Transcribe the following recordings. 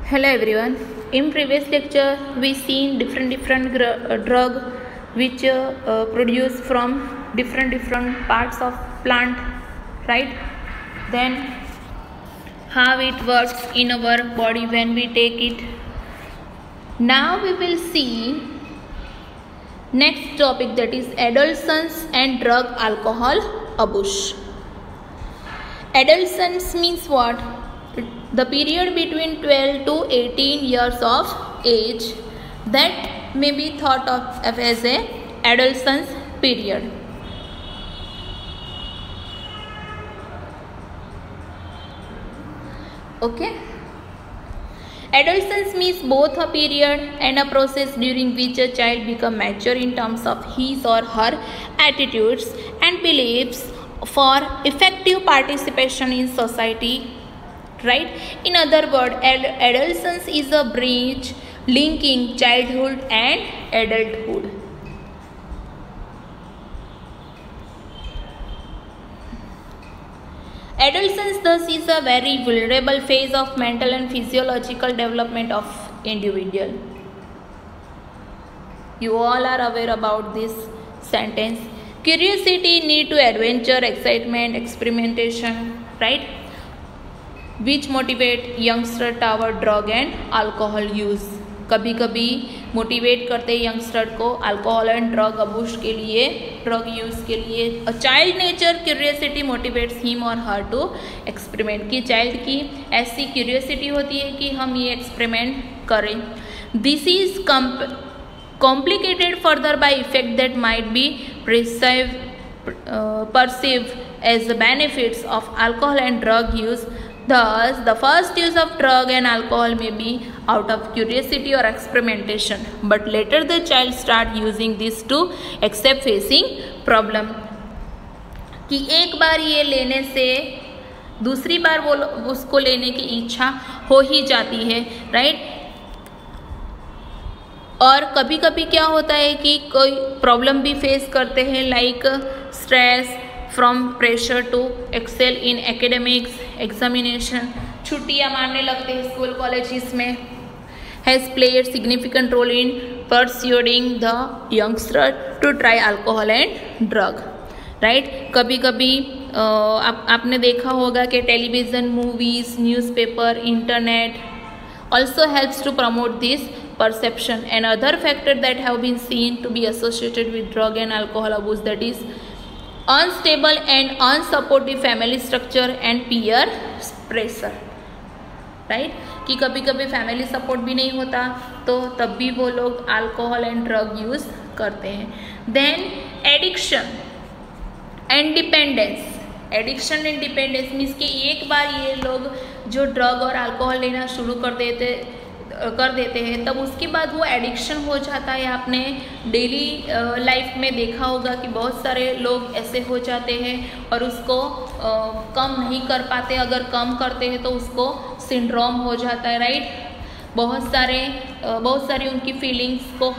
Hello everyone. In previous lecture, we seen different drug which produce from different parts of plant, right? Then how it works in our body when we take it. Now we will see next topic, that is adolescence and drug alcohol abuse. Adolescence means what? The period between 12 to 18 years of age, that may be thought of as a adolescence period. Okay. Adolescence means both a period and a process during which a child becomes mature in terms of his or her attitudes and beliefs for effective participation in society. Right? In other words, adolescence is a bridge linking childhood and adulthood. Adolescence thus is a very vulnerable phase of mental and physiological development of individual. You all are aware about this sentence. Curiosity, need to adventure, excitement, experimentation, right? Which motivate youngster toward drug and alcohol use. कभी कभी motivate करते हैं youngster को alcohol and drug abuse के लिए, drug use के लिए. A child nature curiosity motivates him और हर टू एक्सपेरिमेंट. की चाइल्ड की ऐसी क्यूरियोसिटी होती है कि हम ये एक्सपेरिमेंट करें. This is complicated further by effect that might be perceived as the benefits of alcohol and drug use. Thus, the first use of drug and alcohol may be out of curiosity or experimentation, but later the child start using this to accept facing problem. कि एक बार ये लेने से दूसरी बार वो उसको लेने की इच्छा हो ही जाती है, राइट? और कभी कभी क्या होता है कि कोई प्रॉब्लम भी फेस करते हैं, like stress from pressure to excel in academics, examination. छुट्टियां मारने लगते हैं स्कूल कॉलेजेस में. Has played significant role in persuading the youngster to try alcohol and drug, right? कभी कभी आपने देखा होगा कि television, movies, newspaper, internet also helps to promote this perception. And other factors that have been seen to be associated with drug and alcohol abuse, that is unstable and unsupportive family structure and peer pressure, right? कि कभी कभी family support भी नहीं होता तो तब भी वो लोग अल्कोहल एंड ड्रग यूज करते हैं. Then addiction and dependence. Addiction and dependence means कि एक बार ये लोग जो ड्रग और अल्कोहल लेना शुरू कर देते हैं तब उसके बाद वो एडिक्शन हो जाता है. आपने डेली लाइफ में देखा होगा कि बहुत सारे लोग ऐसे हो जाते हैं और उसको कम नहीं कर पाते. अगर कम करते हैं तो उसको सिंड्रोम हो जाता है, राइट? बहुत सारी उनकी फीलिंग्स को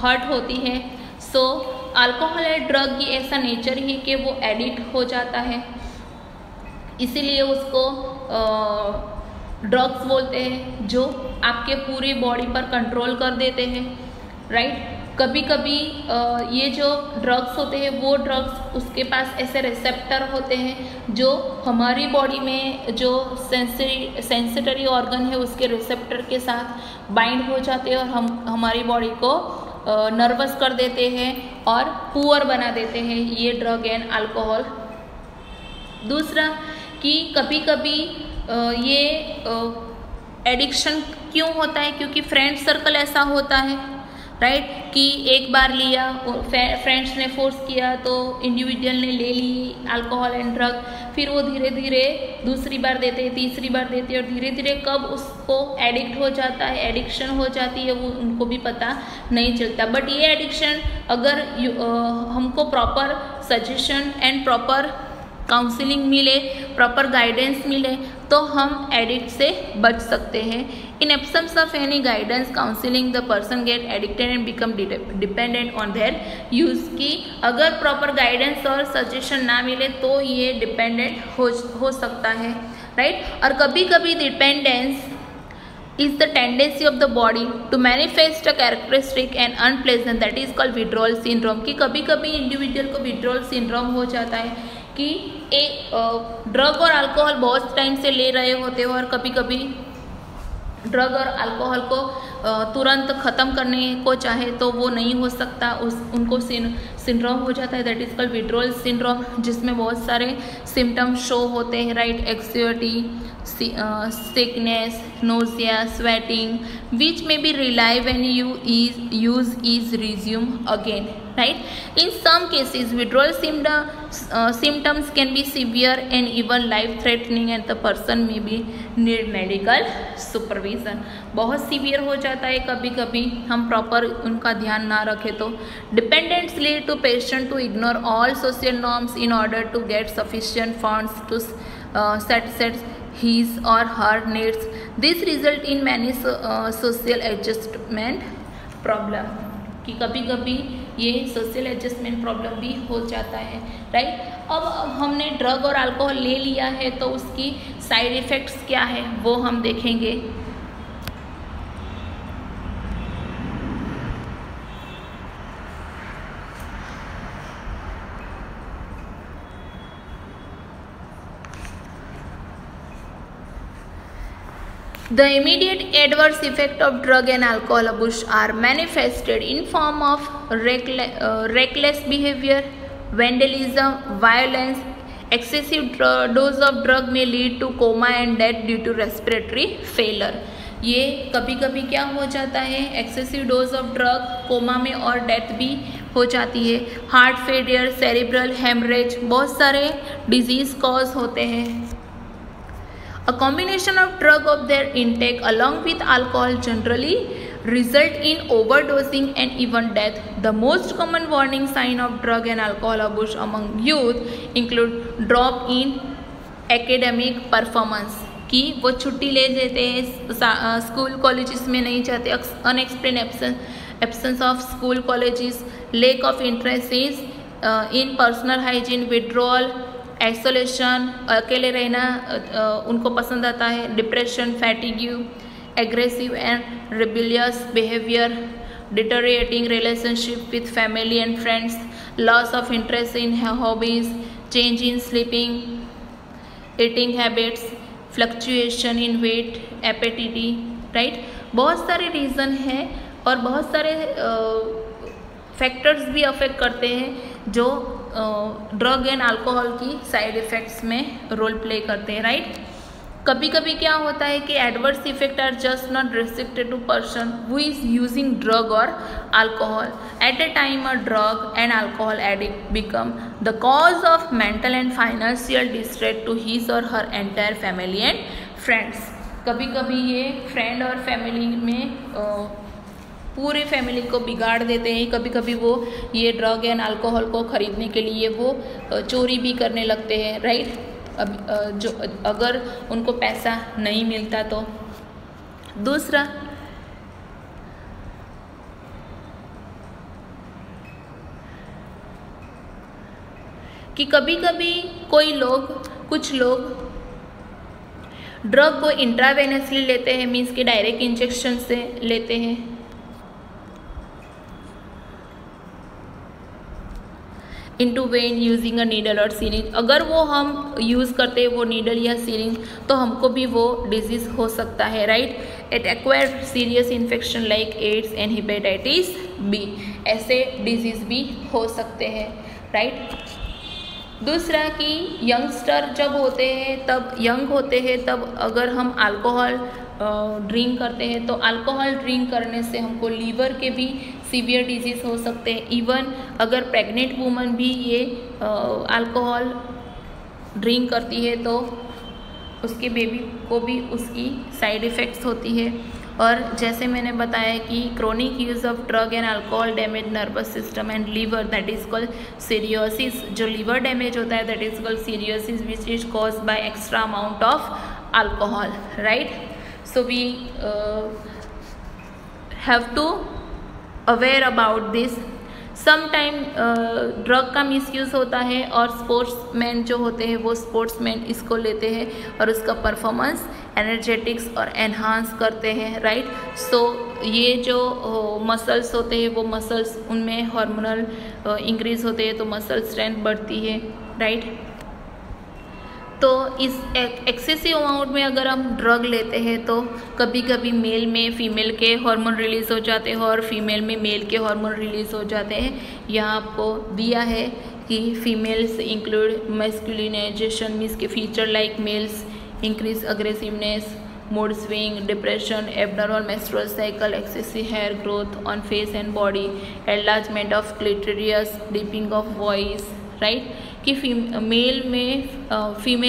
हर्ट होती है. सो अल्कोहल एंड ड्रग की ऐसा नेचर ही कि वो एडिक्ट हो जाता है, इसीलिए उसको ड्रग्स बोलते हैं जो आपके पूरी बॉडी पर कंट्रोल कर देते हैं, राइट? कभी कभी ये जो ड्रग्स होते हैं वो ड्रग्स उसके पास ऐसे रिसेप्टर होते हैं जो हमारी बॉडी में जो सेंसिटरी ऑर्गन है उसके रिसेप्टर के साथ बाइंड हो जाते हैं और हमारी बॉडी को नर्वस कर देते हैं और पुअर बना देते हैं ये ड्रग एंड अल्कोहल. दूसरा कि कभी कभी ये एडिक्शन क्यों होता है? क्योंकि फ्रेंड सर्कल ऐसा होता है, राइट? कि एक बार लिया, फ्रेंड्स ने फोर्स किया तो इंडिविजुअल ने ले ली अल्कोहल एंड ड्रग. फिर वो धीरे धीरे दूसरी बार देते हैं, तीसरी बार देते हैं और धीरे धीरे कब उसको एडिक्ट हो जाता है, एडिक्शन हो जाती है, वो उनको भी पता नहीं चलता. बट ये एडिक्शन अगर हमको proper suggestion and proper counselling मिले, प्रॉपर गाइडेंस मिले तो हम एडिक्ट से बच सकते हैं. In absence of any guidance counselling the person get addicted and become dependent on their use. की अगर प्रॉपर गाइडेंस और सजेशन ना मिले तो ये डिपेंडेंट हो सकता है, राइट? और कभी कभी dependence is the tendency of the body to manifest a characteristic and unpleasant that is called withdrawal syndrome। कि कभी कभी इंडिविजुअल को withdrawal syndrome हो जाता है कि एक ड्रग और अल्कोहल बहुत टाइम से ले रहे होते हो और कभी कभी ड्रग और अल्कोहल को तुरंत ख़त्म करने को चाहे तो वो नहीं हो सकता, उनको सिंड्रोम हो जाता है, that is called withdrawal syndrome, जिसमें बहुत सारे सिम्टम्स शो होते हैं, right. एक्सिटी, sickness, nausea, sweating, which may be relieved when you use is resume again, right? In some cases, withdrawal symptoms can be severe and even life-threatening, and the person may be need medical supervision। बहुत severe हो जाता है कभी कभी, हम proper उनका ध्यान ना रखें तो। Dependence lead to patient to ignore all social norms in order to get sufficient funds to satisfy his or her needs। This result in many social adjustment problem। कि कभी कभी ये सोशल एडजस्टमेंट प्रॉब्लम भी हो जाता है, right. अब हमने ड्रग और अल्कोहल ले लिया है तो उसकी साइड इफ़ेक्ट्स क्या है वो हम देखेंगे। The immediate adverse effect of drug and alcohol abuse are manifested in form of reckless behavior, vandalism, violence. Excessive dose of drug may lead to coma and death due to respiratory failure। ये कभी कभी क्या हो जाता है, excessive dose of drug coma में और death भी हो जाती है। हार्ट फेलियर, सेरिब्रल हेमरेज, बहुत सारे डिजीज कॉज होते हैं। A combination of drug of their intake along with alcohol generally result in overdosing and even death। The most common warning sign of drug and alcohol abuse among youth include drop in academic performance, कि वो छुट्टी ले लेते हैं, school colleges में नहीं जाते, unexplain absence of school colleges, lack of interest in personal hygiene, withdrawal, isolation, अकेले रहना उनको पसंद आता है, depression, fatigue, aggressive and rebellious behaviour, deteriorating relationship with family and friends, loss of interest in hobbies, change in sleeping, eating habits, fluctuation in weight, appetite, right. बहुत सारे reason हैं और बहुत सारे फैक्टर्स भी अफेक्ट करते हैं जो ड्रग एंड अल्कोहल की साइड इफ़ेक्ट्स में रोल प्ले करते हैं, राइट। कभी कभी क्या होता है कि adverse effect are just not restricted to person who is using drug और alcohol. At a time a drug and alcohol addict become the cause of mental and financial distress to his or her entire family and friends. कभी कभी ये friend और family में पूरे family को बिगाड़ देते हैं। कभी कभी वो ये ड्रग एंड अल्कोहल को ख़रीदने के लिए वो चोरी भी करने लगते हैं, राइट। अब जो अगर उनको पैसा नहीं मिलता तो। दूसरा, कि कभी कभी कुछ लोग ड्रग को इंट्रावेनसली लेते हैं, मीन्स कि डायरेक्ट इंजेक्शन से लेते हैं। Into when using a needle और सीरिंज। अगर वो हम यूज़ करते हैं वो नीडल या सीरिंज तो हमको भी वो डिजीज़ हो सकता है, right. It acquire serious infection like AIDS and hepatitis B, ऐसे डिजीज़ भी हो सकते हैं, राइट। दूसरा कि यंगस्टर जब यंग होते हैं तब अगर हम अल्कोहल ड्रिंक करते हैं तो अल्कोहल ड्रिंक करने से हमको लीवर के भी सीवियर डिजीज़ हो सकते हैं। इवन अगर प्रेग्नेंट वूमन भी ये अल्कोहल ड्रिंक करती है तो उसके बेबी को भी उसकी साइड इफ़ेक्ट्स होती है। और जैसे मैंने बताया कि chronic use of drug and alcohol damage nervous system and liver, that is called cirrhosis. जो लीवर डैमेज होता है that is called cirrhosis which is caused by extra amount of alcohol, right. So we have to aware about this। Sometime drug का misuse होता है और sportsman जो होते हैं वो स्पोर्ट्समैन इसको लेते हैं और उसका परफॉर्मेंस एनर्जेटिक्स और एनहांस करते हैं, राइट। सो ये जो मसल्स होते हैं वो मसल्स उनमें हार्मोनल इंक्रीज होते हैं तो मसल स्ट्रेंथ बढ़ती है, राइट। तो इस एक्सेसिव अमाउंट में अगर हम ड्रग लेते हैं तो कभी कभी मेल में फीमेल के हार्मोन रिलीज़ हो जाते हैं और फीमेल में मेल के हार्मोन रिलीज़ हो जाते हैं। यहाँ आपको दिया है कि फीमेल्स इंक्लूड मैस्कुलिनाइजेशन मीन्स के feature like males increase aggressiveness, mood swing, depression, abnormal menstrual cycle, excessive hair growth on face and body, enlargement of clitoris, deeping of voice, right. कि फीमेल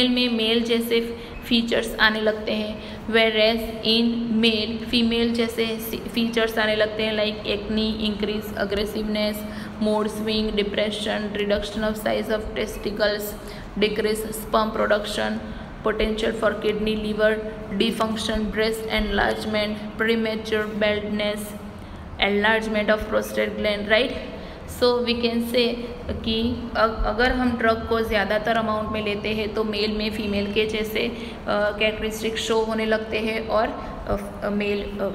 में मेल जैसे features आने लगते हैं, whereas in male female जैसे features आने लगते हैं like acne, increase aggressiveness, mood swing, depression, reduction of size of testicles, decrease sperm production, potential for kidney, liver dysfunction, breast enlargement, premature baldness, enlargement of prostate gland, right? So we can say कि अगर हम drug को ज़्यादातर amount में लेते हैं तो mail में फीमेल के जैसे कैरेक्टरिस्टिक शो होने लगते हैं और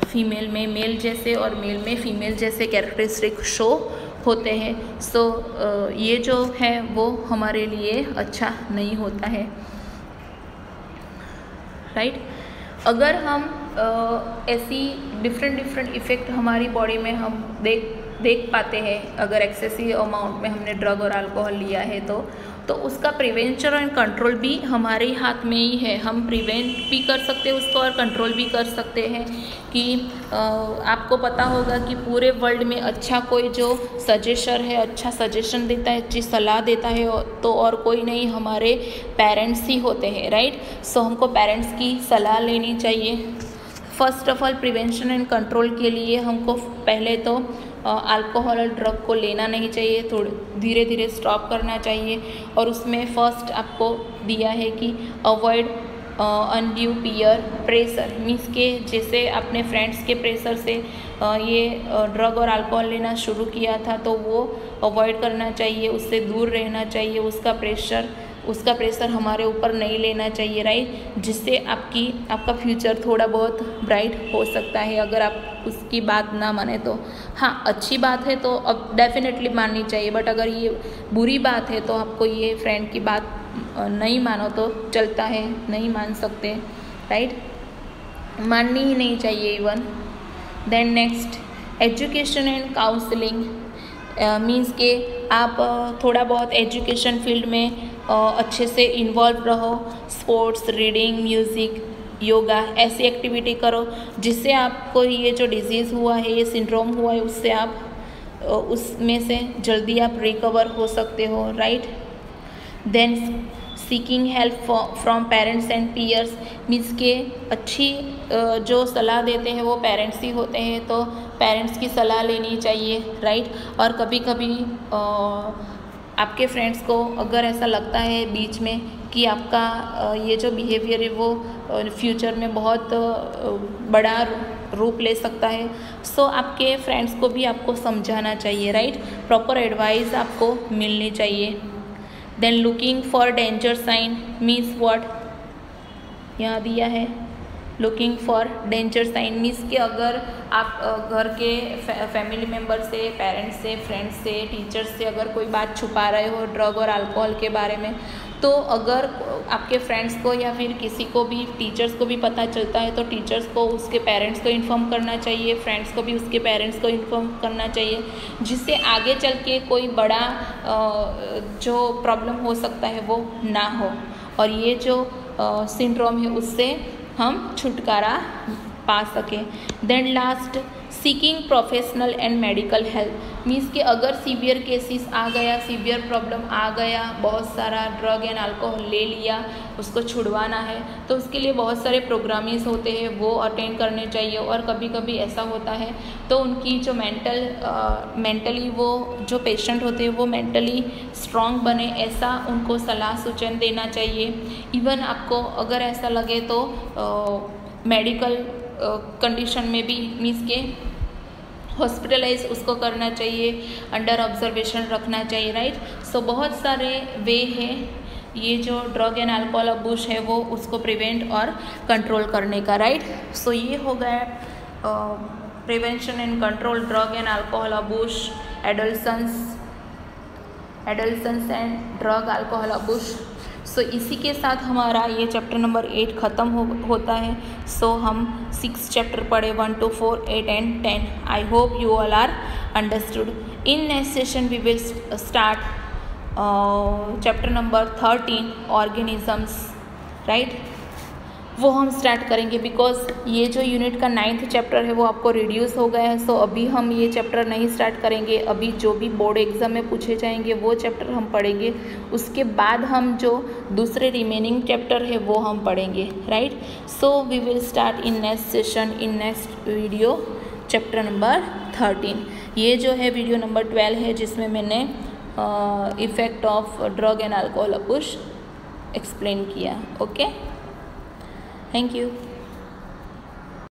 फीमेल में मेल जैसे और मेल में फीमेल जैसे कैरेक्टरिस्टिक शो होते हैं। सो ये जो है वो हमारे लिए अच्छा नहीं होता है, राइट। अगर हम ऐसी डिफरेंट इफ़ेक्ट हमारी बॉडी में हम देख पाते हैं अगर एक्सेसिव अमाउंट में हमने ड्रग और अल्कोहल लिया है तो उसका प्रिवेंशन एंड कंट्रोल भी हमारे हाथ में ही है। हम प्रिवेंट भी कर सकते हैं उसको और कंट्रोल भी कर सकते हैं। कि आपको पता होगा कि पूरे वर्ल्ड में अच्छा कोई जो सजेशर है, अच्छा सजेशन देता है, अच्छी सलाह देता है तो और कोई नहीं, हमारे पेरेंट्स ही होते हैं, राइट। सो हमको पेरेंट्स की सलाह लेनी चाहिए। First of all prevention and control के लिए हमको पहले तो अल्कोहल और ड्रग को लेना नहीं चाहिए, थोड़े धीरे धीरे स्टॉप करना चाहिए। और उसमें फर्स्ट आपको दिया है कि avoid undue peer pressure means के जैसे अपने फ्रेंड्स के प्रेशर से ये ड्रग और अल्कोहल लेना शुरू किया था तो वो अवॉइड करना चाहिए, उससे दूर रहना चाहिए। उसका प्रेशर हमारे ऊपर नहीं लेना चाहिए, राइट। जिससे आपका फ्यूचर थोड़ा बहुत ब्राइट हो सकता है अगर आप उसकी बात ना माने तो। हाँ, अच्छी बात है तो अब डेफिनेटली माननी चाहिए, बट अगर ये बुरी बात है तो आपको ये फ्रेंड की बात नहीं मानो तो चलता है, नहीं मान सकते, राइट। माननी ही नहीं चाहिए even. Then next education and counselling means के आप थोड़ा बहुत एजुकेशन फील्ड में अच्छे से इन्वॉल्व रहो। स्पोर्ट्स, रीडिंग, म्यूज़िक, योगा ऐसी एक्टिविटी करो जिससे आपको ये जो डिजीज़ हुआ है, ये सिंड्रोम हुआ है, उससे आप उसमें से जल्दी आप रिकवर हो सकते हो, right. Then seeking help from parents and peers means के अच्छी जो सलाह देते हैं वो पेरेंट्स ही होते हैं तो पेरेंट्स की सलाह लेनी चाहिए, राइट। और कभी कभी आपके फ्रेंड्स को अगर ऐसा लगता है बीच में कि आपका ये जो बिहेवियर है वो फ्यूचर में बहुत बड़ा रूप ले सकता है, सो आपके फ्रेंड्स को भी आपको समझाना चाहिए, राइट। प्रॉपर एडवाइस आपको मिलनी चाहिए। Then looking for danger sign means what, यहाँ दिया है looking for danger sign means कि अगर आप घर के फैमिली मेम्बर से, पेरेंट्स से, फ्रेंड्स से, टीचर्स से अगर कोई बात छुपा रहे हो ड्रग और अल्कोहल के बारे में, तो अगर आपके फ्रेंड्स को या फिर किसी को भी, टीचर्स को भी पता चलता है तो टीचर्स को उसके पेरेंट्स को इन्फॉर्म करना चाहिए, फ्रेंड्स को भी उसके पेरेंट्स को इन्फॉर्म करना चाहिए, जिससे आगे चल के कोई बड़ा जो प्रॉब्लम हो सकता है वो ना हो और ये जो सिंड्रोम है उससे हम छुटकारा पा सकें। Then last seeking professional and medical help means कि अगर सीवियर केसेस आ गया, सीवियर प्रॉब्लम आ गया, बहुत सारा ड्रग एंड अल्कोहल ले लिया, उसको छुड़वाना है तो उसके लिए बहुत सारे प्रोग्राम्स होते हैं वो अटेंड करने चाहिए। और कभी कभी ऐसा होता है तो उनकी जो मेंटली वो जो पेशेंट होते हैं वो मेंटली स्ट्रॉन्ग बने, ऐसा उनको सलाह सूचन देना चाहिए। इवन आपको अगर ऐसा लगे तो मेडिकल कंडीशन में भी मीन्स के हॉस्पिटलाइज उसको करना चाहिए, अंडर ऑब्जर्वेशन रखना चाहिए, राइट। सो बहुत सारे वे हैं ये जो ड्रग एंड अल्कोहल अब्यूज है वो उसको प्रिवेंट और कंट्रोल करने का, राइट। सो ये हो गया prevention and control drug and alcohol abuse, adolescence and drug alcohol abuse. So इसी के साथ हमारा ये चैप्टर नंबर 8 ख़त्म होता है। सो हम 6 चैप्टर पढ़े, 1 to 4, 8 and 10। I hope you all are understood. In next session we will start chapter number 13 organisms, right. वो हम स्टार्ट करेंगे बिकॉज ये जो यूनिट का 9th चैप्टर है वो आपको रिड्यूस हो गया है। सो अभी हम ये चैप्टर नहीं स्टार्ट करेंगे। अभी जो भी बोर्ड एग्जाम में पूछे जाएंगे वो चैप्टर हम पढ़ेंगे, उसके बाद हम जो दूसरे रिमेनिंग चैप्टर है वो हम पढ़ेंगे, right. So we will start in next session, in next video, chapter number 13। ये जो है वीडियो नंबर 12 है जिसमें मैंने effect of drug and alcohol abuse explain किया। Okay, thank you.